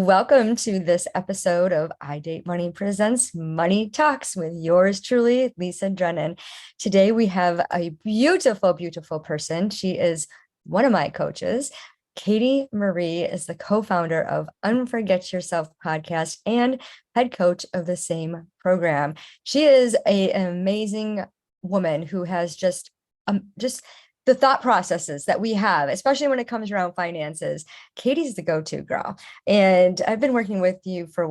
Welcome to this episode of I Date Money Presents Money Talks with yours truly, Lisa Drennan. Today we have a beautiful, beautiful person. She is one of my coaches. Katie Marie is the co-founder of Unforget Yourself Podcast and head coach of the same program. She is an amazing woman who has just the thought processes that we have, especially when it comes around finances. Katie's the go-to girl. And I've been working with you for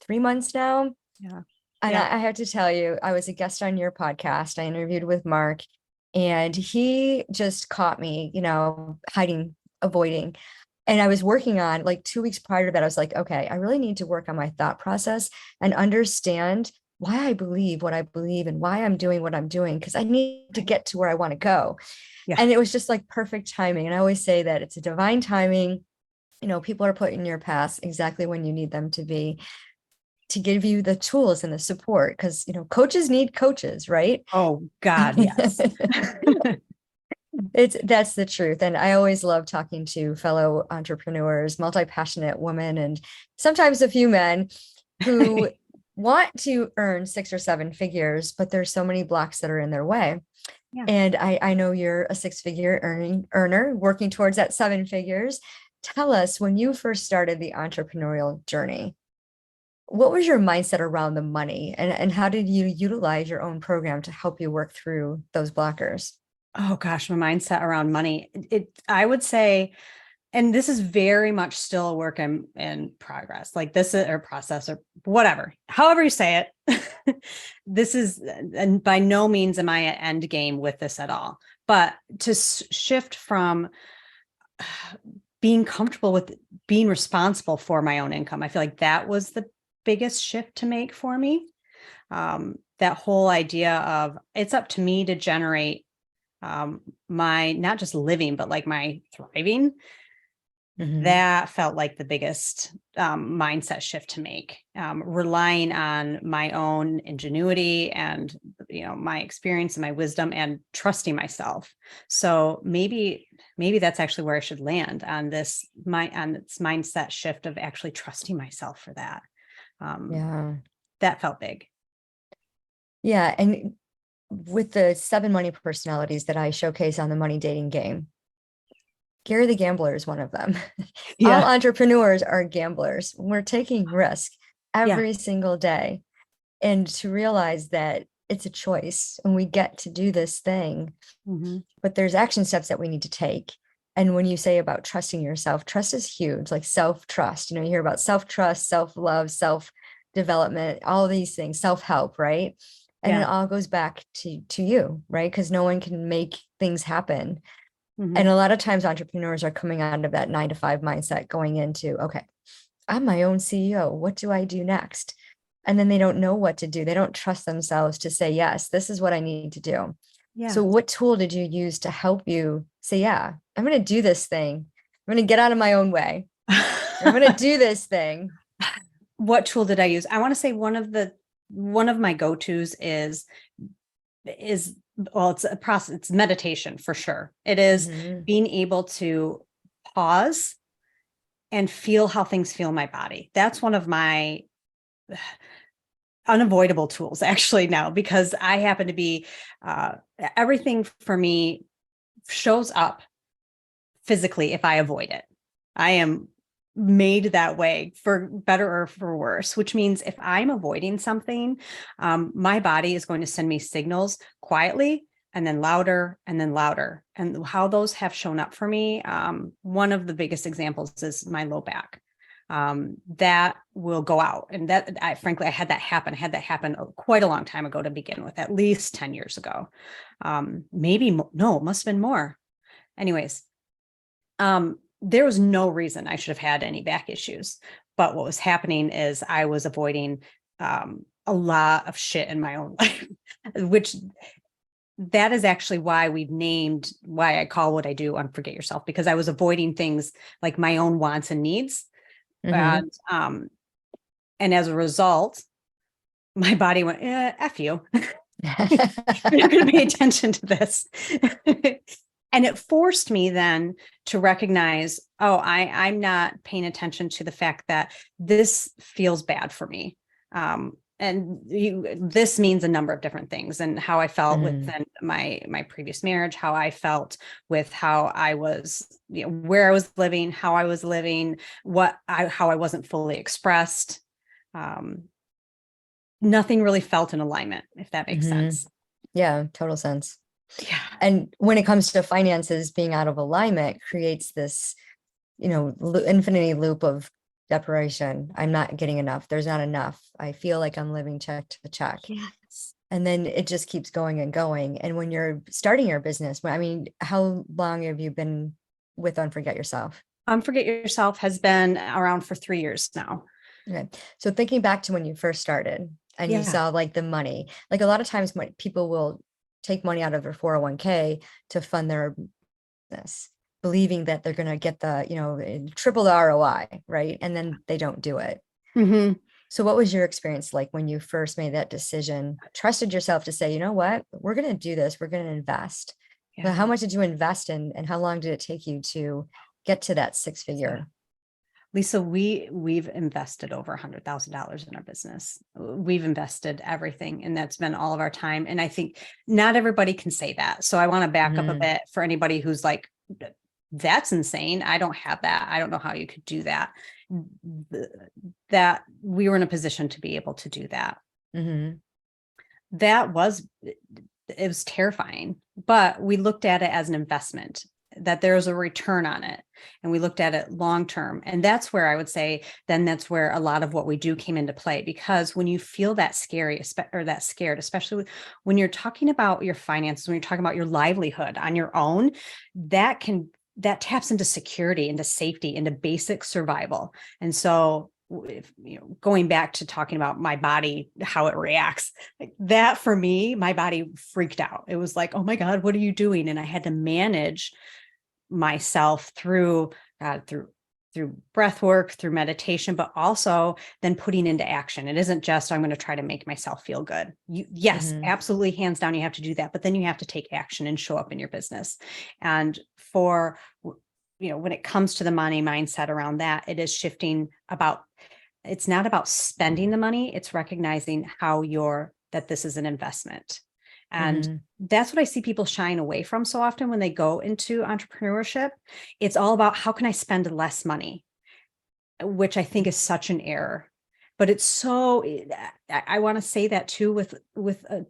3 months now? Yeah. And I have to tell you, I was a guest on your podcast. I interviewed with Mark, and he just caught me, hiding, avoiding. And I was working on 2 weeks prior to that. I was like, okay, I really need to work on my thought process and understand why I believe what I believe and why I'm doing what I'm doing, because I need to get to where I want to go. Yeah. And it was just perfect timing. And I always say that it's a divine timing. People are put in your path exactly when you need them to be, to give you the tools and the support, because, coaches need coaches, right? Oh God, yes. That's the truth. And I always love talking to fellow entrepreneurs, multi-passionate women, and sometimes a few men who want to earn 6 or 7 figures, but there's so many blocks that are in their way. Yeah. And I know you're a 6-figure earner working towards that 7 figures. Tell us, when you first started the entrepreneurial journey, what was your mindset around the money, and how did you utilize your own program to help you work through those blockers? Oh gosh, my mindset around money. I would say, and this is very much still a work in progress, like this is, or process, or whatever, however you say it. This is, and by no means am I at end game with this at all, but to shift from being comfortable with being responsible for my own income. I feel like that was the biggest shift to make for me. That whole idea of it's up to me to generate my, not just living, but my thriving. Mm-hmm. That felt like the biggest mindset shift to make, relying on my own ingenuity and, my experience and my wisdom, and trusting myself. So maybe that's actually where I should land on this mindset shift of actually trusting myself for that. That felt big. Yeah. And with the 7 money personalities that I showcase on the Money Dating Game, Gary the Gambler is one of them. Yeah. All entrepreneurs are gamblers. We're taking risk every single day. And to realize that it's a choice and we get to do this thing, but there's action steps that we need to take. And when you say about trusting yourself, trust is huge, like self-trust. You hear about self-trust, self-love, self-development, all these things, self-help, right? And it all goes back to you, right? Because no one can make things happen. And a lot of times entrepreneurs are coming out of that 9-to-5 mindset, going into, okay, I'm my own CEO. What do I do next? And then they don't know what to do. They don't trust themselves to say, yes, this is what I need to do. Yeah. So what tool did you use to help you say, yeah, I'm going to do this thing. I'm going to get out of my own way. I'm going to do this thing. What tool did I use? I want to say one of my go-tos is well, it's a process. It's meditation for sure. It is being able to pause and feel how things feel in my body. That's one of my unavoidable tools actually now, because I happen to be, everything for me shows up physically if I avoid it. I am made that way, for better or for worse, which means if I'm avoiding something, my body is going to send me signals quietly and then louder and then louder. And how those have shown up for me, one of the biggest examples is my low back. That will go out. And that I had that happen quite a long time ago to begin with, at least 10 years ago. No, it must've been more. Anyways, there was no reason I should have had any back issues, but what was happening is I was avoiding, a lot of shit in my own life, which that is actually why why I call what I do Unforget Yourself, because I was avoiding things like my own wants and needs. And as a result, my body went, F you. You're not going to pay attention to this. And it forced me then to recognize, oh, I'm not paying attention to the fact that this feels bad for me. This means a number of different things, and how I felt within my previous marriage, how I felt with how I was, where I was living, how I was living, how I wasn't fully expressed. Nothing really felt in alignment, if that makes sense. Yeah, total sense. Yeah. And when it comes to finances, being out of alignment creates this, infinity loop of deprivation. I'm not getting enough. There's not enough. I feel like I'm living check to check. Yes. And then it just keeps going and going. And when you're starting your business, how long have you been with Unforget Yourself? Unforget Yourself has been around for 3 years now. Okay. So thinking back to when you first started and you saw like the money, like a lot of times when people will take money out of their 401k to fund their business, believing that they're going to get the, triple the ROI, right? And then they don't do it. So what was your experience like when you first made that decision, trusted yourself to say, you know what, we're going to do this, we're going to invest. But how much did you invest in, and how long did it take you to get to that 6-figure? Lisa, we've invested over $100,000 in our business. We've invested everything, and that's been all of our time. And I think not everybody can say that. So I want to back up a bit for anybody who's like, that's insane. I don't have that. I don't know how you could do that. That we were in a position to be able to do that. It was terrifying, but we looked at it as an investment, that there's a return on it. And we looked at it long-term. And that's where I would say, then that's where a lot of what we do came into play, because when you feel that scary or that scared, especially when you're talking about your finances, when you're talking about your livelihood on your own, that taps into security, into safety, into basic survival. And so if, going back to talking about my body, how it reacts, like that for me, my body freaked out. It was like, oh my God, what are you doing? And I had to manage myself through breath work, through meditation, but also then putting into action. It isn't just, I'm going to try to make myself feel good. Yes, absolutely. Hands down, you have to do that, but then you have to take action and show up in your business. And for, when it comes to the money mindset around that, it is shifting it's not about spending the money. It's recognizing that this is an investment. And that's what I see people shying away from so often when they go into entrepreneurship. It's all about, how can I spend less money, which I think is such an error. But it's so, I want to say that too, with a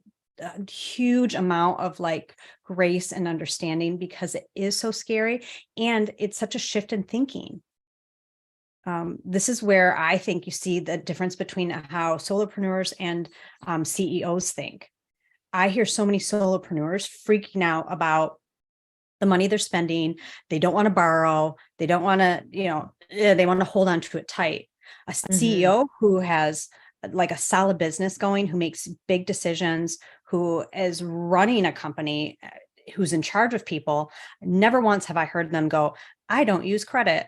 huge amount of like grace and understanding, because it is so scary. And it's such a shift in thinking. This is where I think you see the difference between how solopreneurs and CEOs think. I hear so many solopreneurs freaking out about the money they're spending. They don't want to borrow. They don't want to, they want to hold on to it tight. A CEO who has like a solid business going, who makes big decisions, who is running a company, who's in charge of people, never once have I heard them go, I don't use credit.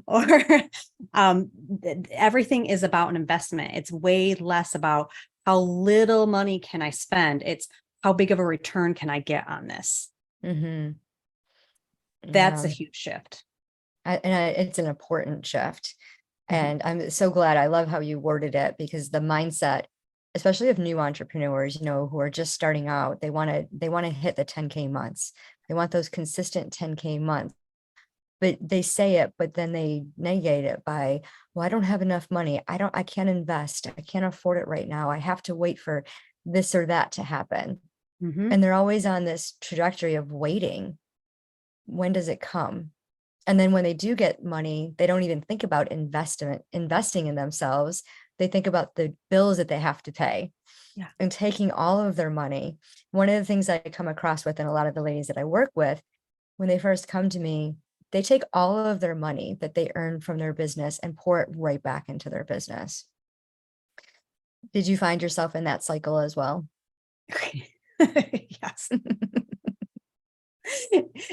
Or everything is about an investment. It's way less about how little money can I spend. It's how big of a return can I get on this? That's a huge shift. It's an important shift. And I'm so glad. I love how you worded it, because the mindset, especially of new entrepreneurs, who are just starting out, they want to hit the 10K months. They want those consistent 10K months. But they say it, but then they negate it by, well, I don't have enough money. I can't invest. I can't afford it right now. I have to wait for this or that to happen. And they're always on this trajectory of waiting. When does it come? And then when they do get money, they don't even think about investing in themselves. They think about the bills that they have to pay. And taking all of their money. One of the things I come across with, and a lot of the ladies that I work with, when they first come to me, they take all of their money that they earn from their business and pour it right back into their business. Did you find yourself in that cycle as well? Yes.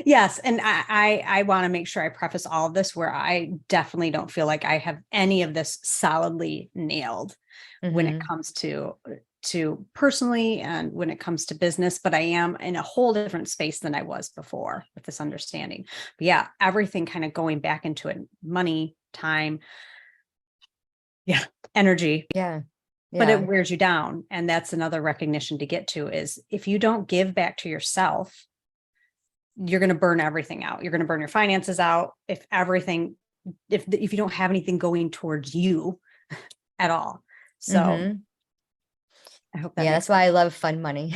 Yes. And I want to make sure I preface all of this where I definitely don't feel like I have any of this solidly nailed when it comes to to personally and when it comes to business, but I am in a whole different space than I was before with this understanding. But yeah, everything kind of going back into it, money, time, energy. Yeah. But it Yeah. wears you down. And that's another recognition to get to is if you don't give back to yourself, you're going to burn everything out. You're going to burn your finances out. If you don't have anything going towards you at all. So I hope that Yeah, makes that's why I sense. love fun money.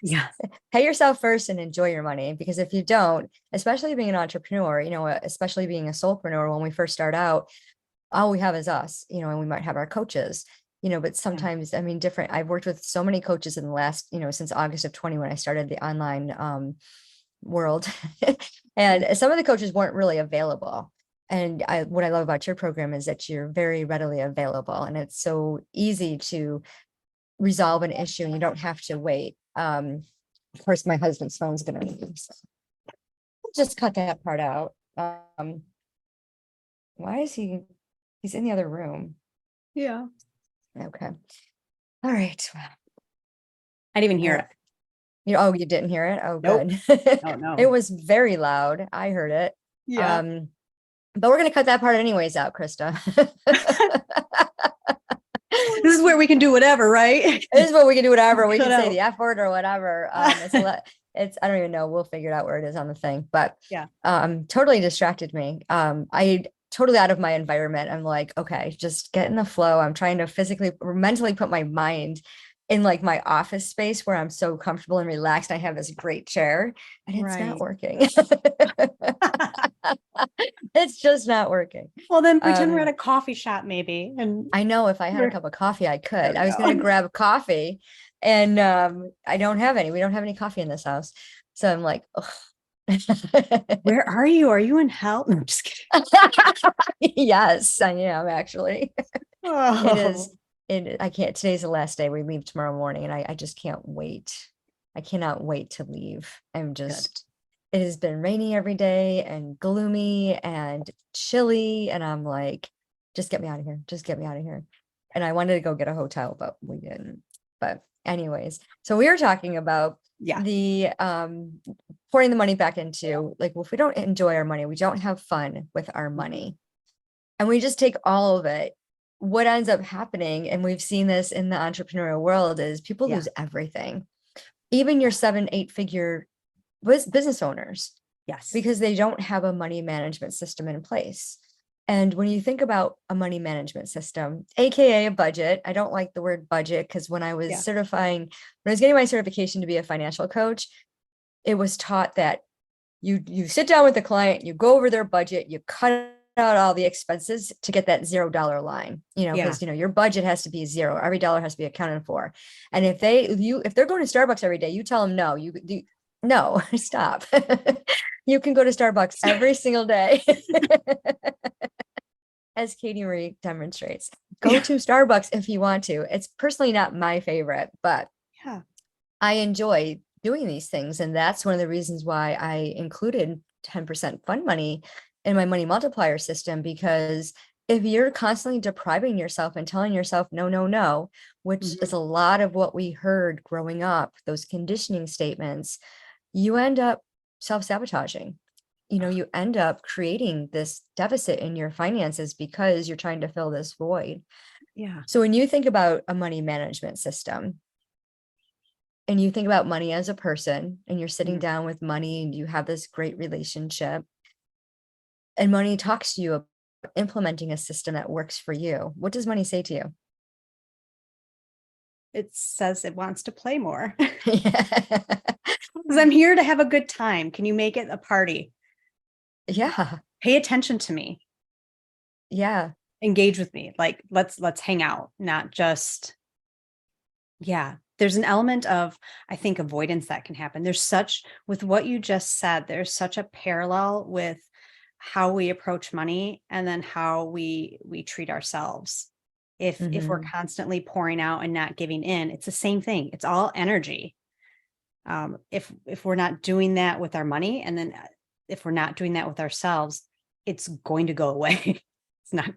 Yeah. Pay yourself first and enjoy your money, because if you don't, especially being an entrepreneur, especially being a solopreneur, when we first start out, all we have is us, and we might have our coaches, but sometimes, I mean, I've worked with so many coaches in the last, since August of 20, when I started the online world. And some of the coaches weren't really available. And what I love about your program is that you're very readily available, and it's so easy to resolve an issue and you don't have to wait. Of course, my husband's phone's gonna ring, so I'll just cut that part out. Why is he's in the other room? Yeah. Okay. All right. I didn't even hear it. You didn't hear it? Oh, Nope. good. Oh, no. It was very loud. I heard it. Yeah. But we're gonna cut that part anyways out, Krista. This is where we can do whatever, right? This is what we can do, whatever. We Cut can say out. the F word or whatever. I don't even know. We'll figure it out where it is on the thing. But Yeah. Totally distracted me. I totally out of my environment. I'm like, okay, just get in the flow. I'm trying to physically or mentally put my mind in like my office space where I'm so comfortable and relaxed. I have this great chair and it's not working. It's just not working. Well, then pretend we're at a coffee shop maybe. And I know if I had a cup of coffee, I could. I was go. going to grab coffee and I don't have any. We don't have any coffee in this house. So I'm like, where are you? Are you in hell? No, I'm just kidding. Yes, I am actually. Oh. It is. I can't. Today's the last day. We leave tomorrow morning, and I just can't wait. I cannot wait to leave. I'm just. It has been rainy every day and gloomy and chilly, and I'm like, just get me out of here. Just get me out of here. And I wanted to go get a hotel, but we didn't. But anyways, so we were talking about the pouring the money back into, like, well, if we don't enjoy our money, we don't have fun with our money, and we just take all of it. What ends up happening, and we've seen this in the entrepreneurial world, is people lose everything, even your 7-8 figure business owners. Yes. Because they don't have a money management system in place. And when you think about a money management system, AKA a budget, I don't like the word budget because when I was when I was getting my certification to be a financial coach, it was taught that you sit down with the client, you go over their budget, you cut out all the expenses to get that $0 line, because your budget has to be zero. Every dollar has to be accounted for. And if they're going to Starbucks every day, you tell them no, stop. You can go to Starbucks every single day. As Katie Marie demonstrates, go to Starbucks if you want to. It's personally not my favorite, but I enjoy doing these things. And that's one of the reasons why I included 10% fund money in my money multiplier system, because if you're constantly depriving yourself and telling yourself, no, no, no, which is a lot of what we heard growing up, those conditioning statements, you end up self-sabotaging. You end up creating this deficit in your finances because you're trying to fill this void. Yeah. So when you think about a money management system and you think about money as a person and you're sitting down with money and you have this great relationship and money talks to you about implementing a system that works for you, what does money say to you? It says it wants to play more. Because I'm here to have a good time. Can you make it a party? Yeah. Pay attention to me. Yeah. Engage with me. Like, let's hang out, not just, there's an element of, I think, avoidance that can happen. With what you just said, there's such a parallel with how we approach money and then how we treat ourselves. If we're constantly pouring out and not giving in, it's the same thing. It's all energy. If we're not doing that with our money, and then if we're not doing that with ourselves, it's going to go away. It's not,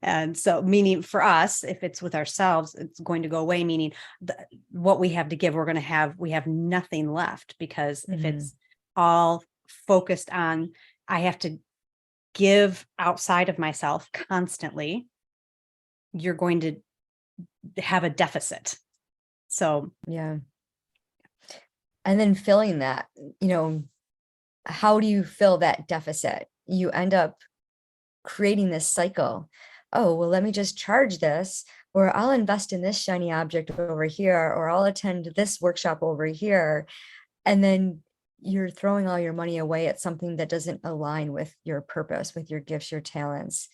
and so meaning for us, if it's with ourselves, it's going to go away, meaning what we have to give, we have nothing left, because if it's all focused on, I have to give outside of myself constantly, you're going to have a deficit. So, yeah. And then filling that, how do you fill that deficit? You end up creating this cycle. Oh, well, let me just charge this, or I'll invest in this shiny object over here, or I'll attend this workshop over here. And then you're throwing all your money away at something that doesn't align with your purpose, with your gifts, your talents.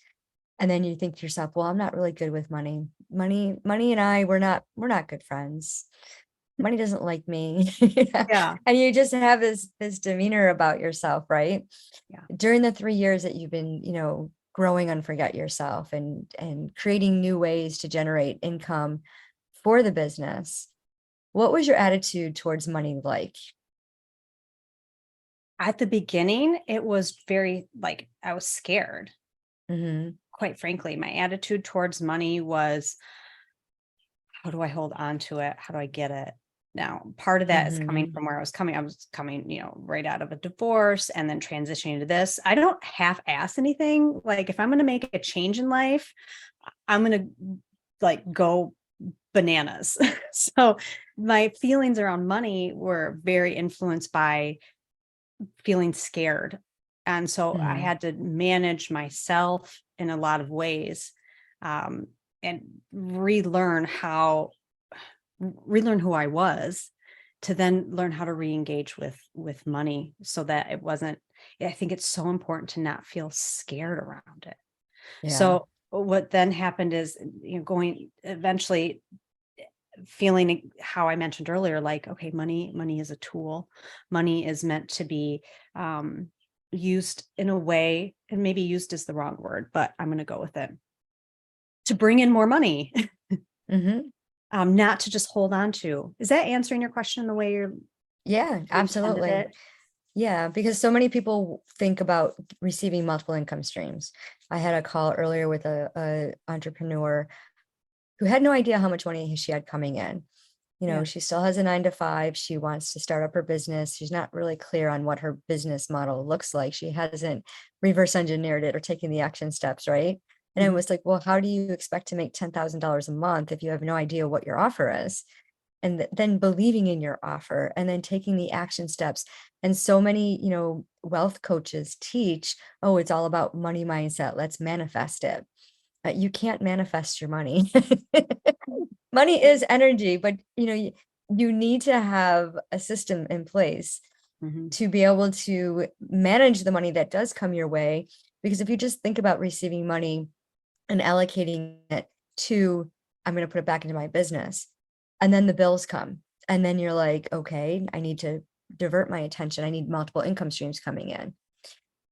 And then you think to yourself, well, I'm not really good with money. Money and I, we're not good friends. Money doesn't like me. yeah. And you just have this demeanor about yourself, right? Yeah. During the 3 years that you've been, growing Unforget Yourself and creating new ways to generate income for the business, what was your attitude towards money like? At the beginning, it was very like, I was scared. Quite frankly, my attitude towards money was, how do I hold on to it? How do I get it? Now, part of that is coming from where I was coming. I was coming, right out of a divorce and then transitioning to this. I don't half-ass anything. Like, if I'm going to make a change in life, I'm going to like go bananas. So my feelings around money were very influenced by feeling scared. And so I had to manage myself in a lot of ways, and relearn who I was, to then learn how to re-engage with money, so that it wasn't, I think it's so important to not feel scared around it. Yeah. So what then happened is, going eventually feeling how I mentioned earlier, like, okay, money is a tool. Money is meant to be used in a way, and maybe used is the wrong word, but I'm going to go with it, to bring in more money. Not to just hold on to. Is that answering your question the way you're? Yeah, absolutely. Yeah, because so many people think about receiving multiple income streams. I had a call earlier with a entrepreneur who had no idea how much money she had coming in. She still has a 9 to 5. She wants to start up her business. She's not really clear on what her business model looks like. She hasn't reverse engineered it or taken the action steps, right? And I was like, well, how do you expect to make $10,000 a month if you have no idea what your offer is? And then believing in your offer and then taking the action steps. And so many, wealth coaches teach, oh, it's all about money mindset. Let's manifest it. You can't manifest your money. Money is energy, but you need to have a system in place to be able to manage the money that does come your way. Because if you just think about receiving money and allocating it to, I'm going to put it back into my business, and then the bills come, and then you're like, okay, I need to divert my attention. I need multiple income streams coming in.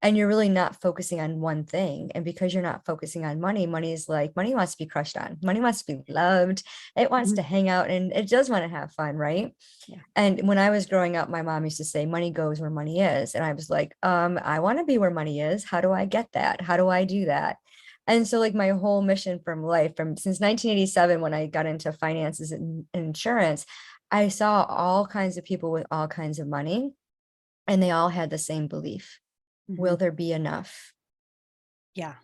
And you're really not focusing on one thing. And because you're not focusing on money, money wants to be crushed on. Money wants to be loved. It wants to hang out, and it does want to have fun, right? Yeah. And when I was growing up, my mom used to say, money goes where money is. And I was like, I want to be where money is. How do I get that? How do I do that? And so like my whole mission from life, since 1987, when I got into finances and insurance, I saw all kinds of people with all kinds of money, and they all had the same belief. Will there be enough? Yeah.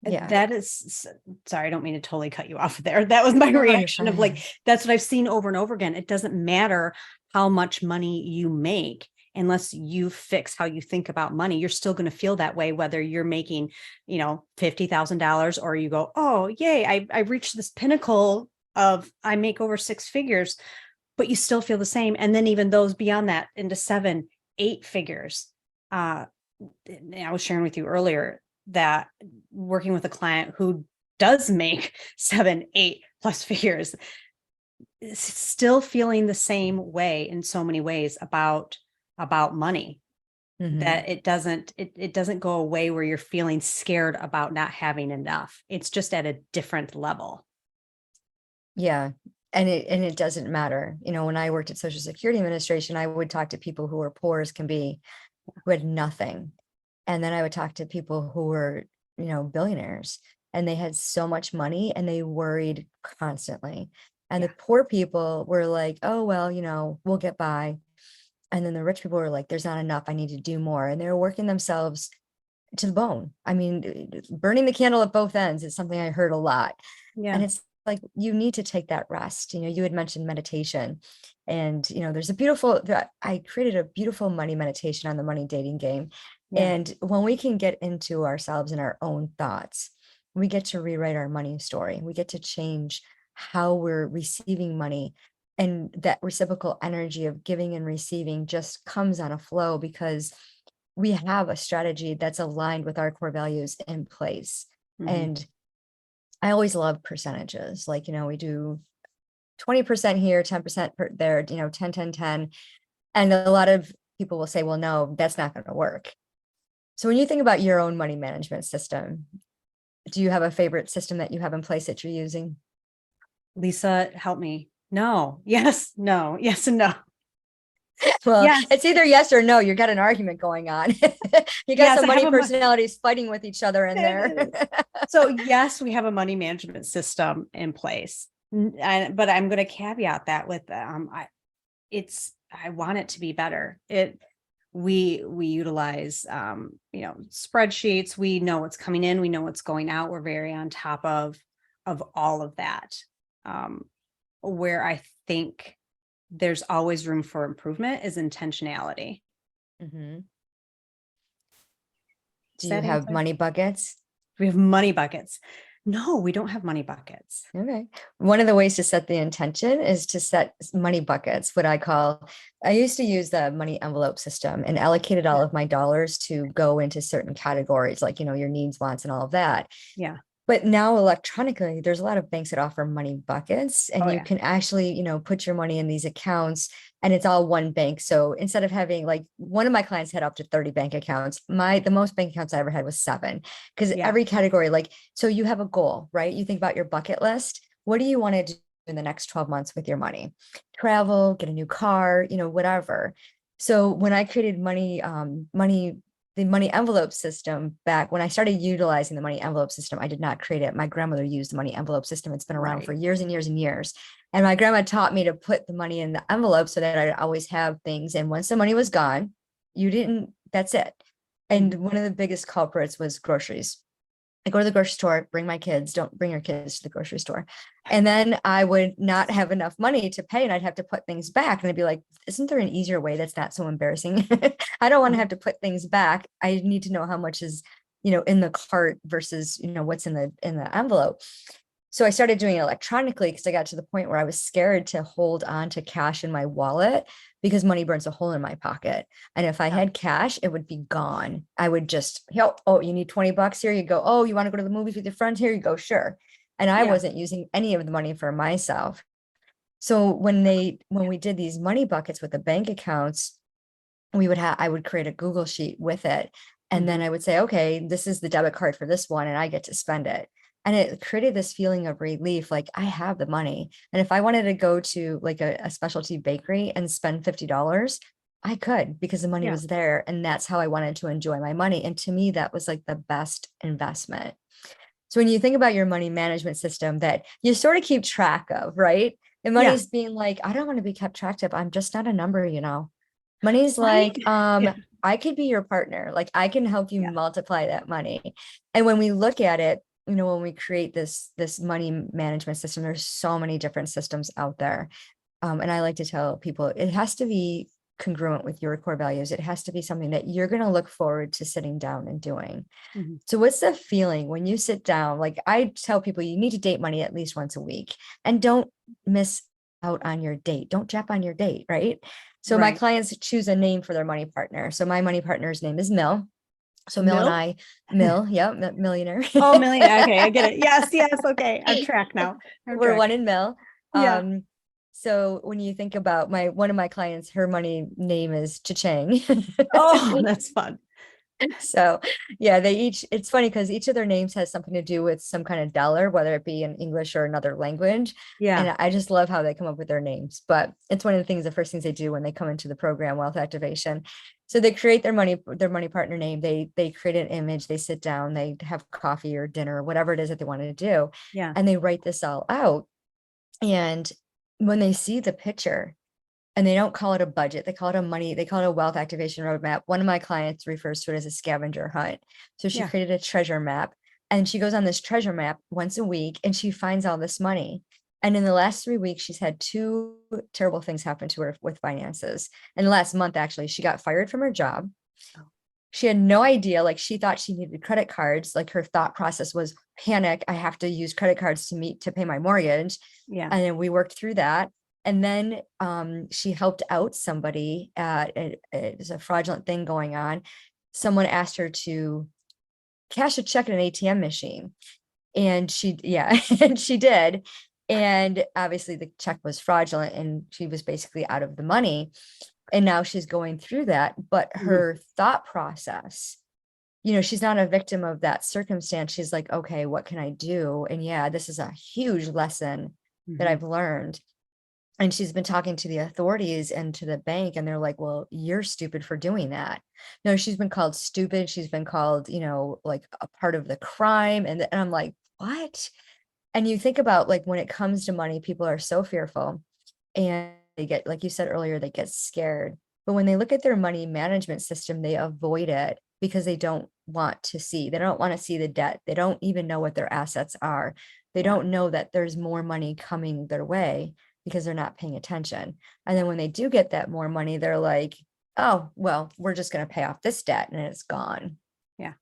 That is, sorry, I don't mean to totally cut you off there. That was my reaction of like, that's what I've seen over and over again. It doesn't matter how much money you make, unless you fix how you think about money. You're still going to feel that way, whether you're making, $50,000 or you go, oh, yay, I reached this pinnacle of, I make over 6 figures, but you still feel the same. And then even those beyond that into 7, 8 figures. I was sharing with you earlier that working with a client who does make 7, 8 plus figures, is still feeling the same way in so many ways about money, that it doesn't go away where you're feeling scared about not having enough. It's just at a different level. Yeah. And it doesn't matter. When I worked at Social Security Administration, I would talk to people who were poor as can be, who had nothing. And then I would talk to people who were, billionaires, and they had so much money and they worried constantly. And the poor people were like, oh, well, we'll get by. And then the rich people were like, there's not enough. I need to do more. And they were working themselves to the bone. I mean, burning the candle at both ends is something I heard a lot. Yeah. And it's like, you need to take that rest. You had mentioned meditation, and, there's I created a beautiful money meditation on the money dating game. Yeah. And when we can get into ourselves and our own thoughts, we get to rewrite our money story. We get to change how we're receiving money. And that reciprocal energy of giving and receiving just comes on a flow because we have a strategy that's aligned with our core values in place. And I always love percentages. Like, we do 20% here, 10% there, 10, 10, 10. And a lot of people will say, well, no, that's not going to work. So when you think about your own money management system, do you have a favorite system that you have in place that you're using? Lisa, help me. No, yes, no, yes, and no. Well, yes. It's either yes or no. You got an argument going on. You got some money personalities fighting with each other in there. So yes, we have a money management system in place, but I'm going to caveat that with I want it to be better. We utilize spreadsheets. We know what's coming in. We know what's going out. We're very on top of all of that. Where I think there's always room for improvement is intentionality. Mm-hmm. Do you have money buckets? We have money buckets. No, we don't have money buckets. Okay. One of the ways to set the intention is to set money buckets, I used to use the money envelope system and allocated all of my dollars to go into certain categories, like, your needs, wants, and all of that. Yeah. But now electronically, there's a lot of banks that offer money buckets, and you can actually, put your money in these accounts, and it's all one bank. So instead of having, like, one of my clients had up to 30 bank accounts, the most bank accounts I ever had was 7, because every category, so you have a goal, right? You think about your bucket list. What do you want to do in the next 12 months with your money? Travel, get a new car, whatever. So when I created the money envelope system back when I started utilizing the money envelope system, I did not create it. My grandmother used the money envelope system. It's been around for years and years and years. And my grandma taught me to put the money in the envelope so that I'd always have things. And once the money was gone, that's it. And one of the biggest culprits was groceries. I go to the grocery store, bring my kids, don't bring your kids to the grocery store. And then I would not have enough money to pay, and I'd have to put things back. And I'd be like, isn't there an easier way that's not so embarrassing? I don't want to have to put things back. I need to know how much is, in the cart versus, what's in the envelope. So I started doing it electronically because I got to the point where I was scared to hold on to cash in my wallet because money burns a hole in my pocket. And if I had cash, it would be gone. I would just, oh, you need $20 here, you go. Oh, you want to go to the movies with your friends? Here you go. Sure. And I wasn't using any of the money for myself. So when we did these money buckets with the bank accounts, I would create a Google sheet with it. And then I would say, okay, this is the debit card for this one, and I get to spend it. And it created this feeling of relief, like I have the money. And if I wanted to go to like a specialty bakery and spend $50, I could, because the money was there. And that's how I wanted to enjoy my money. And to me, that was like the best investment. So when you think about your money management system that you sort of keep track of, right? And money's being like, I don't want to be kept track of. I'm just not a number, Money's like, I could be your partner. Like I can help you multiply that money. And when we look at it, when we create this money management system, there's so many different systems out there. And I like to tell people it has to be congruent with your core values. It has to be something that you're going to look forward to sitting down and doing. So what's the feeling when you sit down? Like I tell people, you need to date money at least once a week, and don't miss out on your date. Don't jump on your date, right? So my clients choose a name for their money partner. So my money partner's name is Mill. So Mill and I, millionaire. Oh, millionaire. Okay, I get it. Yes. Okay, I'm track now. We're one in Mill. So when you think about one of my clients, her money name is Cha-Chang. Oh, that's fun. So yeah, it's funny because each of their names has something to do with some kind of dollar, whether it be in English or another language. Yeah. And I just love how they come up with their names. But it's one of the first things they do when they come into the program, wealth activation. So they create their money partner name. They create an image, they sit down, they have coffee or dinner, whatever it is that they want to do. Yeah. And they write this all out. And when they see the picture, and they don't call it a budget, they call it they call it a wealth activation roadmap. One of my clients refers to it as a scavenger hunt. So she created a treasure map, and she goes on this treasure map once a week and she finds all this money. And in the last 3 weeks, she's had two terrible things happen to her with finances. And the last month, actually, she got fired from her job. She had no idea, like she thought she needed credit cards. Like her thought process was panic. I have to use credit cards to pay my mortgage. Yeah. And then we worked through that. And then she helped out somebody it's a fraudulent thing going on. Someone asked her to cash a check at an ATM machine. And and she did. And obviously the check was fraudulent and she was basically out of the money. And now she's going through that. But her thought process, she's not a victim of that circumstance. She's like, okay, what can I do? And yeah, this is a huge lesson that I've learned. And she's been talking to the authorities and to the bank, and they're like, well, you're stupid for doing that. No, she's been called stupid. She's been called, like a part of the crime. And I'm like, what? And you think about, like, when it comes to money, people are so fearful and they get, like you said earlier, they get scared. But when they look at their money management system, they avoid it because they don't want to see the debt. They don't even know what their assets are. They don't know that there's more money coming their way because they're not paying attention. And then when they do get that more money, they're like, oh, well, we're just going to pay off this debt and it's gone. Yeah.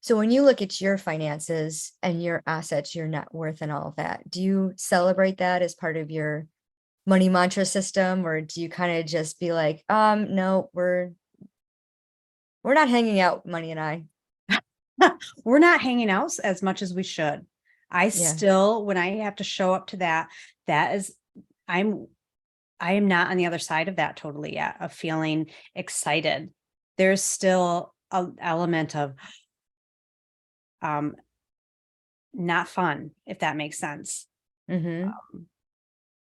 So when you look at your finances and your assets, your net worth and all of that, do you celebrate that as part of your money mantra system? Or do you kind of just be like, no, we're not hanging out, money and I. We're not hanging out as much as we should. Still, when I have to show up to that is, I am not on the other side of that totally yet, of feeling excited. There's still an element of not fun, if that makes sense.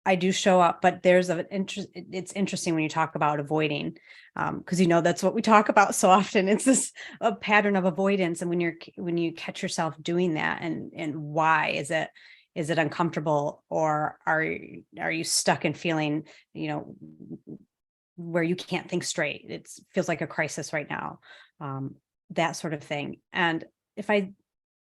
I do show up, but there's it's interesting when you talk about avoiding, because that's what we talk about so often. It's this a pattern of avoidance. And when you catch yourself doing that, and why is it uncomfortable, or are you stuck in feeling, where you can't think straight? It feels like a crisis right now, that sort of thing. And if I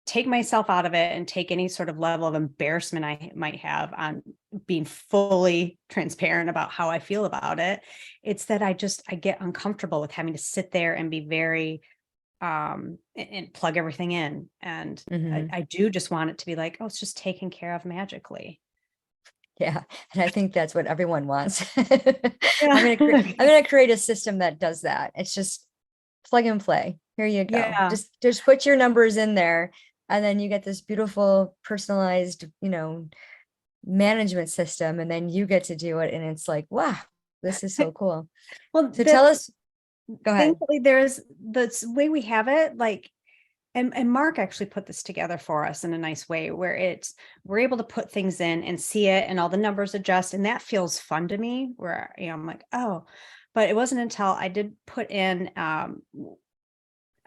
take myself out of it and take any sort of level of embarrassment I might have on being fully transparent about how I feel about it, it's that I get uncomfortable with having to sit there and be very, and plug everything in. And I do just want it to be like, oh, it's just taken care of magically. Yeah. And I think that's what everyone wants. I'm going to create a system that does that. It's just plug and play. Here you go. Yeah. Just put your numbers in there. And then you get this beautiful personalized, management system. And then you get to do it. And it's like, wow, this is so cool. Well, so tell us, go ahead. Thankfully, there's the way we have it, like, and Mark actually put this together for us in a nice way, where we're able to put things in and see it, and all the numbers adjust. And that feels fun to me, where, I'm like, oh, but it wasn't until I did put in,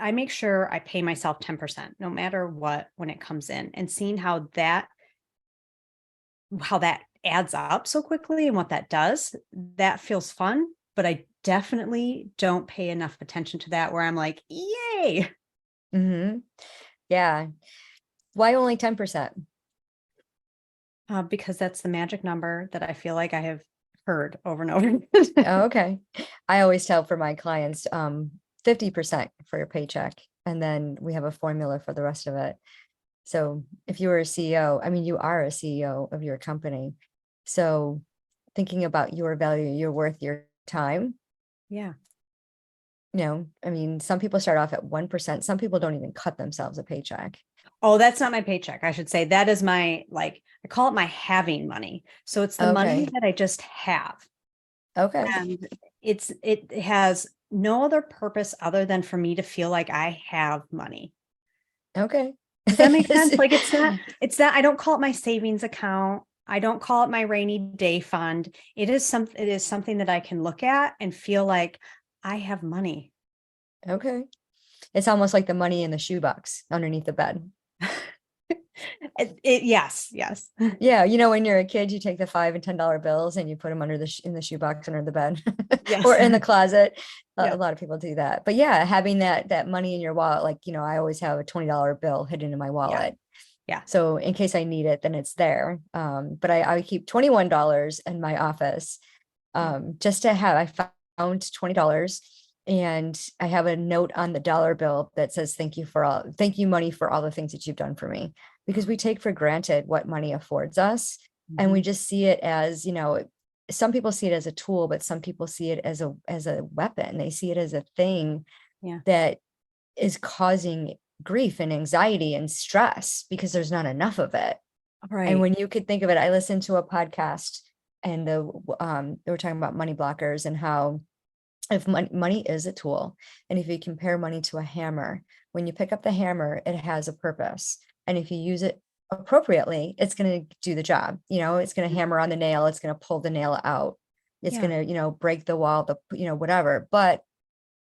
I make sure I pay myself 10%, no matter what, when it comes in, and seeing how that adds up so quickly and what that does, that feels fun. But I definitely don't pay enough attention to that, where I'm like, yay. Yeah. Why only 10%? Because that's the magic number that I feel like I have heard over and over. Oh, okay. I always tell for my clients, 50% for your paycheck. And then we have a formula for the rest of it. So if you were a CEO, I mean, you are a CEO of your company. So thinking about your value, your worth, your time. Yeah. I mean, some people start off at 1%. Some people don't even cut themselves a paycheck. Oh, that's not my paycheck. I should say that is my, I call it my having money. So it's the money that I just have. Okay. And it has no other purpose other than for me to feel like I have money. Okay. Does that make sense? Like it's not, I don't call it my savings account. I don't call it my rainy day fund. It is something that I can look at and feel like I have money. Okay. It's almost like the money in the shoebox underneath the bed. Yes. Yeah, you know, when you're a kid, you take the $5 and $10 bills and you put them under in the shoebox under the bed Yes. or in the closet. Yeah. A lot of people do that. But yeah, having that money in your wallet, like, you know, I always have a $20 bill hidden in my wallet. Yeah. So in case I need it, then it's there. But I keep $21 in my office just to have. I found $20 and I have a note on the dollar bill that says thank you money for all the things that you've done for me, because we take for granted what money affords us. And we just see it as, you know, some people see it as a tool, but some people see it as a weapon. They see it as a thing that is causing grief and anxiety and stress because there's not enough of it. Right. And when you could think of it, I listened to a podcast and they were talking about money blockers and how if money is a tool, and if you compare money to a hammer, when you pick up the hammer, it has a purpose. And if you use it appropriately, it's going to do the job. You know, it's going to hammer on the nail. It's going to pull the nail out. It's going to, you know, break the wall, whatever. But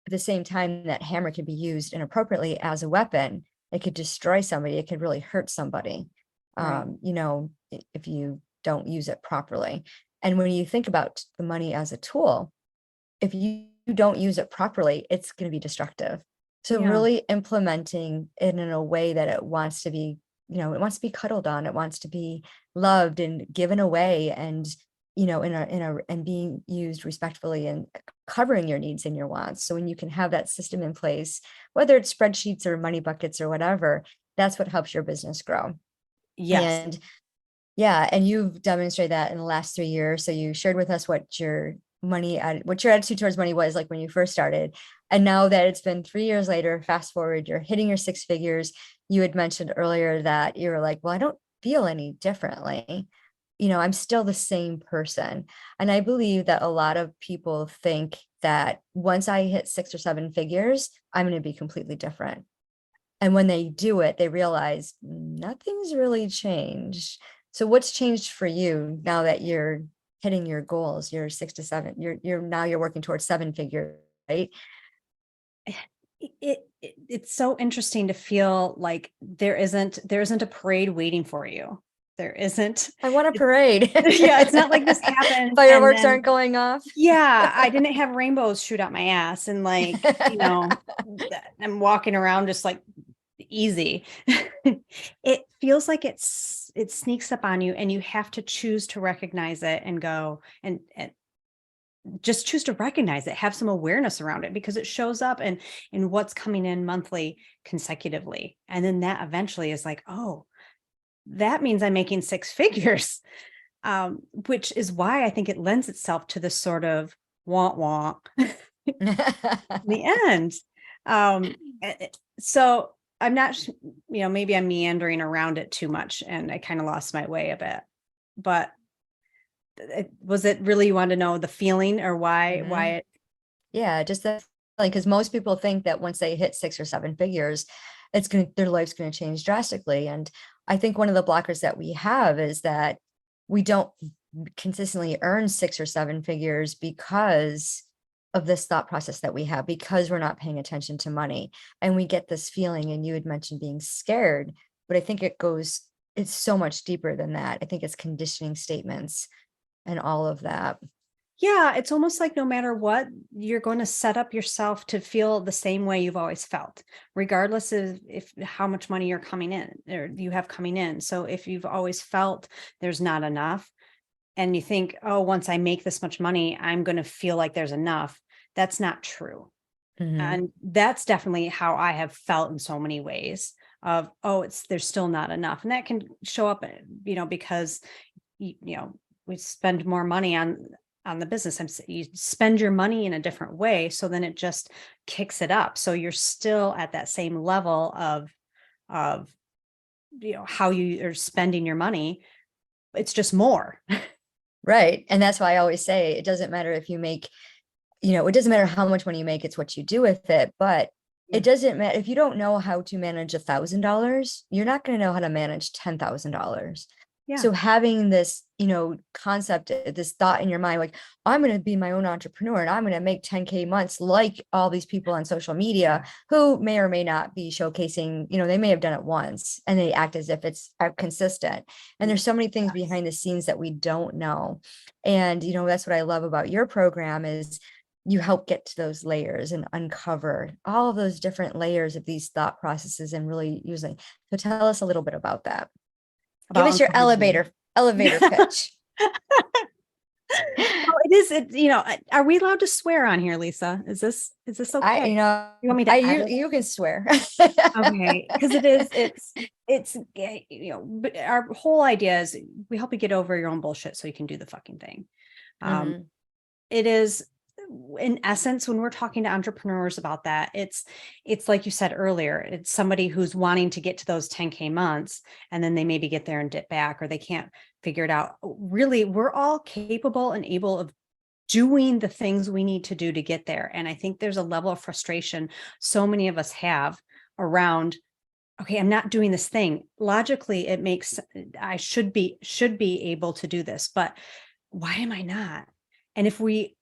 at the same time, that hammer can be used inappropriately as a weapon. It could destroy somebody. It could really hurt somebody, you know, if you don't use it properly. And when you think about the money as a tool, if you don't use it properly, it's going to be destructive. So really implementing it in a way that it wants to be, you know, it wants to be cuddled on, it wants to be loved and given away, and, you know, and being used respectfully and covering your needs and your wants. So when you can have that system in place, whether it's spreadsheets or money buckets or whatever, that's what helps your business grow. Yes. And you've demonstrated that in the last 3 years. So you shared with us what your attitude towards money was like when you first started. And now that it's been 3 years later, fast forward, you're hitting your 6 figures. You had mentioned earlier that you were like, well, I don't feel any differently. You know, I'm still the same person. And I believe that a lot of people think that once I hit 6 or 7 figures, I'm going to be completely different. And when they do it, they realize nothing's really changed. So what's changed for you now that you're hitting your goals? You're 6 to 7, you're working towards 7 figures, right? It's so interesting to feel like there isn't a parade waiting for you. There isn't. I want a parade. Yeah, it's not like this happens. Fireworks aren't going off. Yeah, I didn't have rainbows shoot out my ass and like, you know, I'm walking around just like easy. It feels like it sneaks up on you and you have to choose to recognize it and go and just choose to recognize it, have some awareness around it, because it shows up in what's coming in monthly consecutively. And then that eventually is like, oh, that means I'm making 6 figures, which is why I think it lends itself to this sort of wah in the end. So I'm not, you know, maybe I'm meandering around it too much and I kind of lost my way a bit, but was it really, you want to know the feeling or why it? Yeah, just that, like, because most people think that once they hit 6 or 7 figures, their life's going to change drastically. And I think one of the blockers that we have is that we don't consistently earn 6 or 7 figures because of this thought process that we have, because we're not paying attention to money. And we get this feeling, and you had mentioned being scared, but I think it's so much deeper than that. I think it's conditioning statements and all of that. Yeah, it's almost like no matter what, you're going to set up yourself to feel the same way you've always felt, regardless of how much money you're coming in or you have coming in. So if you've always felt there's not enough and you think, oh, once I make this much money, I'm going to feel like there's enough. That's not true. And that's definitely how I have felt in so many ways of, oh, there's still not enough. And that can show up, you know, because, you know, we spend more money on the business. You spend your money in a different way. So then it just kicks it up. So you're still at that same level of, you know, how you are spending your money. It's just more. Right. And that's why I always say it doesn't matter if you make it doesn't matter how much money you make, it's what you do with it. But Yeah. it doesn't matter if you don't know how to manage $1,000, you're not going to know how to manage $10,000. Yeah. So having this, concept, this thought in your mind, like, I'm going to be my own entrepreneur and I'm going to make 10K months, like all these people on social media who may or may not be showcasing, they may have done it once and they act as if it's consistent. And there's so many things behind the scenes that we don't know. And, that's what I love about your program is you help get to those layers and uncover all of those different layers of these thought processes and really using. So tell us a little bit about that. Give About us your uncovering. elevator pitch. Well, are we allowed to swear on here, Lisa? Is this okay? You want me to edit? You can swear. Okay, because but our whole idea is we help you get over your own bullshit so you can do the fucking thing. Mhm. It is, in essence, when we're talking to entrepreneurs about that, it's like you said earlier, it's somebody who's wanting to get to those 10K months and then they maybe get there and dip back, or they can't figure it out. Really, we're all capable and able of doing the things we need to do to get there. And I think there's a level of frustration so many of us have around, okay, I'm not doing this thing. Logically, it makes, I should be able to do this, but why am I not? And if we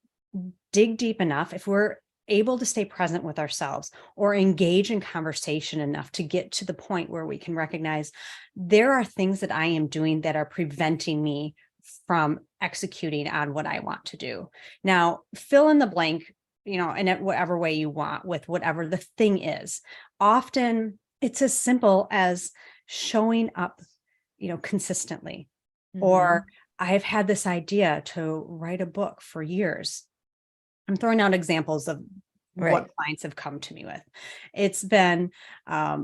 dig deep enough, if we're able to stay present with ourselves or engage in conversation enough to get to the point where we can recognize there are things that I am doing that are preventing me from executing on what I want to do. Now, fill in the blank, in whatever way you want with whatever the thing is. Often it's as simple as showing up, consistently. Or I've had this idea to write a book for years. I'm throwing out examples of what clients have come to me with. It's been, I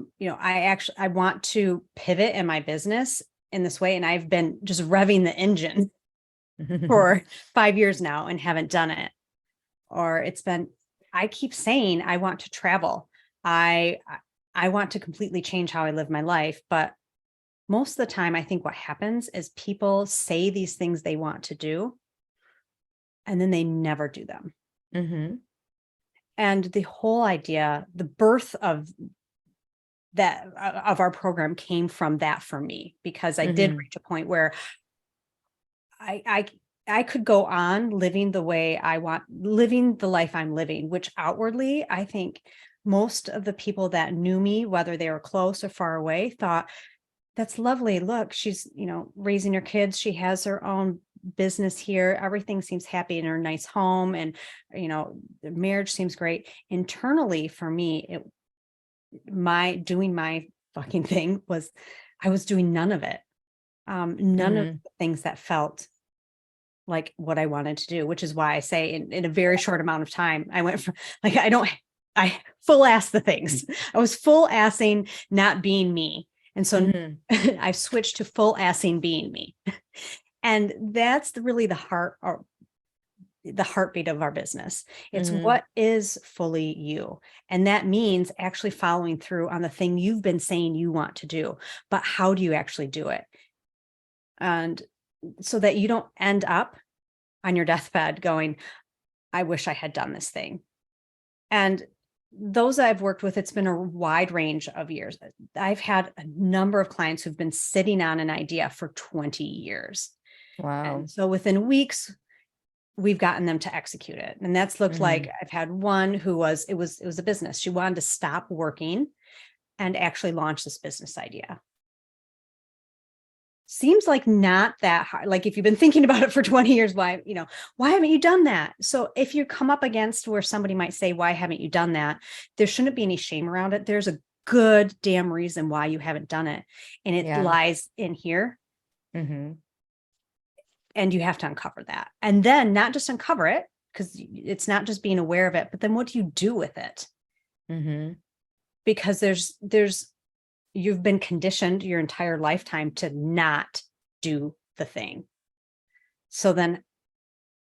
want to pivot in my business in this way. And I've been just revving the engine for 5 years now and haven't done it. Or it's been, I keep saying, I want to travel. I want to completely change how I live my life. But most of the time, I think what happens is people say these things they want to do, and then they never do them. And the whole idea, the birth of that, of our program came from that for me, because I did reach a point where I could go on living the way I want, living the life I'm living, which outwardly, I think most of the people that knew me, whether they were close or far away, thought, that's lovely. Look, she's, raising her kids. She has her own business here. Everything seems happy in her nice home. And, the marriage seems great. Internally for me, doing my fucking thing was, I was doing none of it. None of the things that felt like what I wanted to do, which is why I say in a very short amount of time, I went from like, I full ass the things. I was full assing, not being me. And so I switched to full assing being me. And that's really the heart, or the heartbeat of our business. It's what is fully you. And that means actually following through on the thing you've been saying you want to do, but how do you actually do it? And so that you don't end up on your deathbed going, I wish I had done this thing. And those I've worked with, it's been a wide range of years. I've had a number of clients who've been sitting on an idea for 20 years. Wow. And so within weeks, we've gotten them to execute it. And that's looked like, I've had one who it was a business. She wanted to stop working and actually launch this business idea. Seems like not that hard. Like if you've been thinking about it for 20 years, why haven't you done that? So if you come up against where somebody might say, why haven't you done that? There shouldn't be any shame around it. There's a good damn reason why you haven't done it. And it lies in here. And you have to uncover that. And then not just uncover it, because it's not just being aware of it, but then what do you do with it? Because you've been conditioned your entire lifetime to not do the thing. So then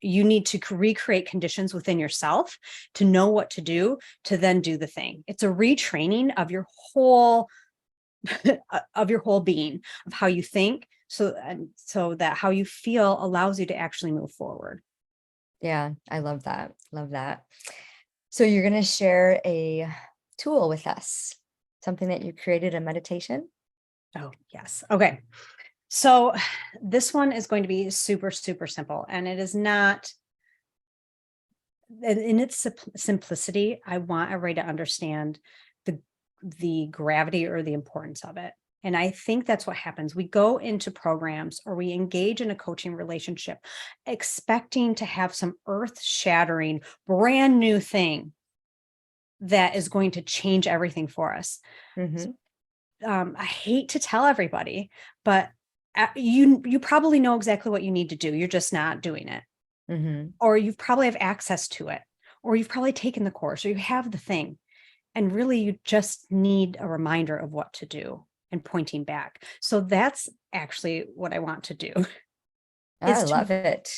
you need to recreate conditions within yourself to know what to do, to then do the thing. It's a retraining of your whole being, of how you think, so that how you feel allows you to actually move forward. Yeah, I love that. Love that. So you're going to share a tool with us, something that you created, a meditation? Oh, yes. Okay. So this one is going to be super, super simple. And it is not, in its simplicity, I want everybody to understand the gravity or the importance of it. And I think that's what happens. We go into programs or we engage in a coaching relationship expecting to have some earth shattering, brand new thing that is going to change everything for us. Mm-hmm. I hate to tell everybody, but you probably know exactly what you need to do. You're just not doing it. Mm-hmm. Or you probably have access to it, or you've probably taken the course, or you have the thing. And really, you just need a reminder of what to do and pointing back. So that's actually what I want to do I is to love it.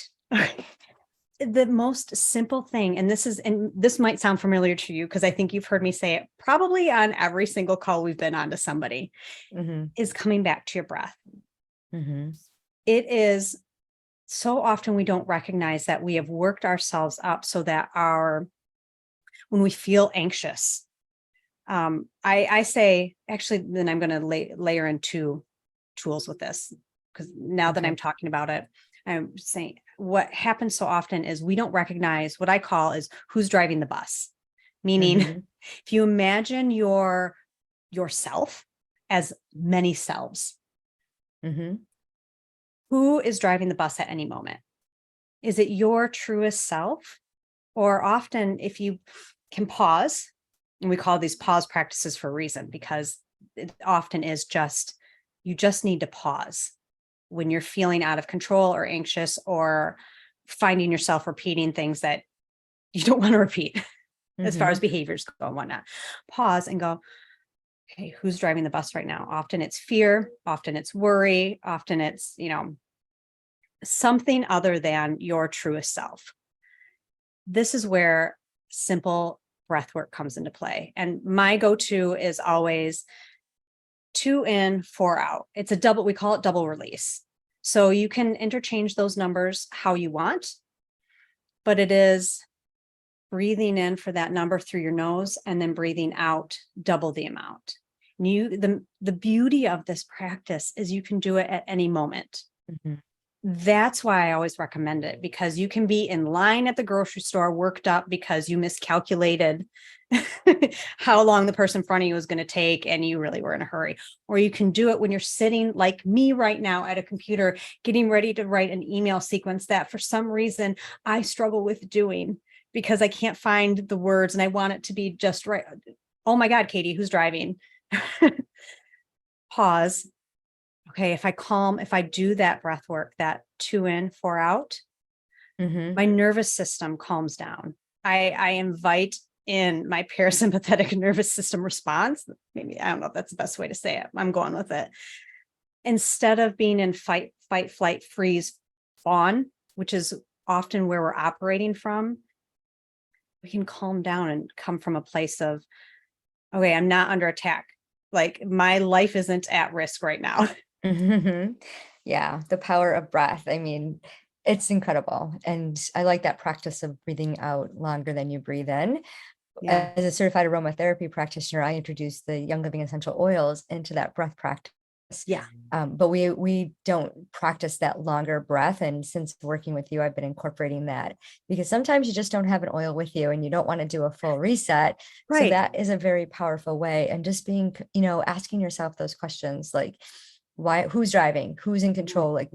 the most simple thing. And this might sound familiar to you because I think you've heard me say it probably on every single call we've been on to somebody, Mm-hmm. is coming back to your breath. Mm-hmm. It is so often we don't recognize that we have worked ourselves up so that when we feel anxious, I say, actually, then I'm going to layer in two tools with this, because now that Okay. I'm talking about it, I'm saying what happens so often is we don't recognize what I call is who's driving the bus. Meaning, Mm-hmm. if you imagine yourself as many selves, Mm-hmm. who is driving the bus at any moment? Is it your truest self? Or often, if you can pause, and we call these pause practices for a reason, because it often is just, you just need to pause when you're feeling out of control or anxious or finding yourself repeating things that you don't want to repeat as far as Mm-hmm. behaviors go and whatnot. Pause and go, okay, who's driving the bus right now? Often it's fear, often it's worry, often it's, something other than your truest self. This is where simple breath work comes into play. And my go-to is always 2 in, 4 out. It's a double, we call it double release. So you can interchange those numbers how you want, but it is breathing in for that number through your nose and then breathing out double the amount. And the beauty of this practice is you can do it at any moment. Mm-hmm. That's why I always recommend it, because you can be in line at the grocery store worked up because you miscalculated how long the person in front of you was going to take and you really were in a hurry. Or you can do it when you're sitting like me right now at a computer, getting ready to write an email sequence that for some reason I struggle with doing because I can't find the words and I want it to be just right. Oh my God, Katie, who's driving? Pause. Okay, if I do that breath work, that 2 in, 4 out, Mm-hmm. my nervous system calms down. I invite in my parasympathetic nervous system response. Maybe, I don't know if that's the best way to say it. I'm going with it. Instead of being in fight, flight, freeze, fawn, which is often where we're operating from, we can calm down and come from a place of, okay, I'm not under attack. Like my life isn't at risk right now. Mm-hmm. Yeah, the power of breath. I mean, it's incredible. And I like that practice of breathing out longer than you breathe in. Yeah. As a certified aromatherapy practitioner, I introduced the Young Living essential oils into that breath practice. Yeah. But we don't practice that longer breath. And since working with you, I've been incorporating that because sometimes you just don't have an oil with you and you don't want to do a full reset. So Right. that is a very powerful way. And just being, asking yourself those questions like, why, who's driving, who's in control, like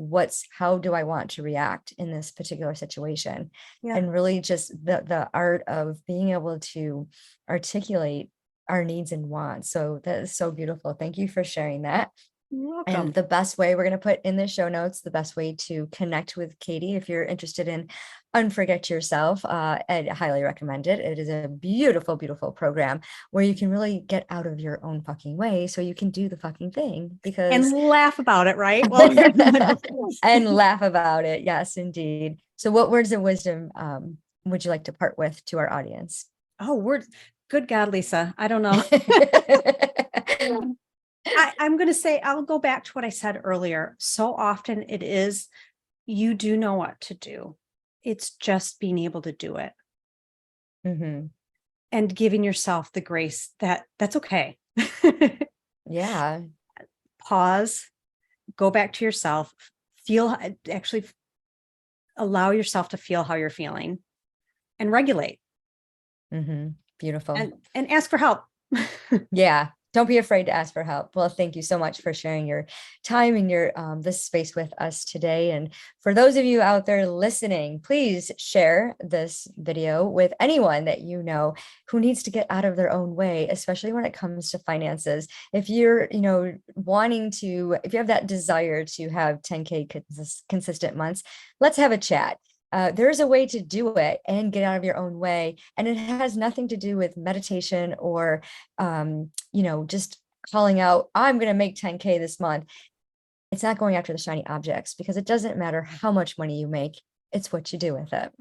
how do I want to react in this particular situation? Yeah. And really just the art of being able to articulate our needs and wants. So that is so beautiful. Thank you for sharing that. You're And welcome. the best way, we're going to put in the show notes, the best way to connect with Katie, if you're interested in Unforget Yourself, I highly recommend it. It is a beautiful, beautiful program where you can really get out of your own fucking way so you can do the fucking thing And because laugh about it, right? Well, and laugh about it. Yes, indeed. So what words of wisdom would you like to part with to our audience? oh, good God, Lisa. I don't know. I'm going to say, I'll go back to what I said earlier. So often it is, you do know what to do. It's just being able to do it Mm-hmm. and giving yourself the grace that that's okay. Yeah. Pause, go back to yourself, feel, actually allow yourself to feel how you're feeling and regulate Mm-hmm. Beautiful. and ask for help. Yeah. Don't be afraid to ask for help. Well, thank you so much for sharing your time and your this space with us today. And for those of you out there listening, please share this video with anyone that you know who needs to get out of their own way, especially when it comes to finances. If you're, wanting to, if you have that desire to have 10K consistent months, let's have a chat. There's a way to do it and get out of your own way. And it has nothing to do with meditation or, just calling out, I'm going to make 10K this month. It's not going after the shiny objects because it doesn't matter how much money you make. It's what you do with it.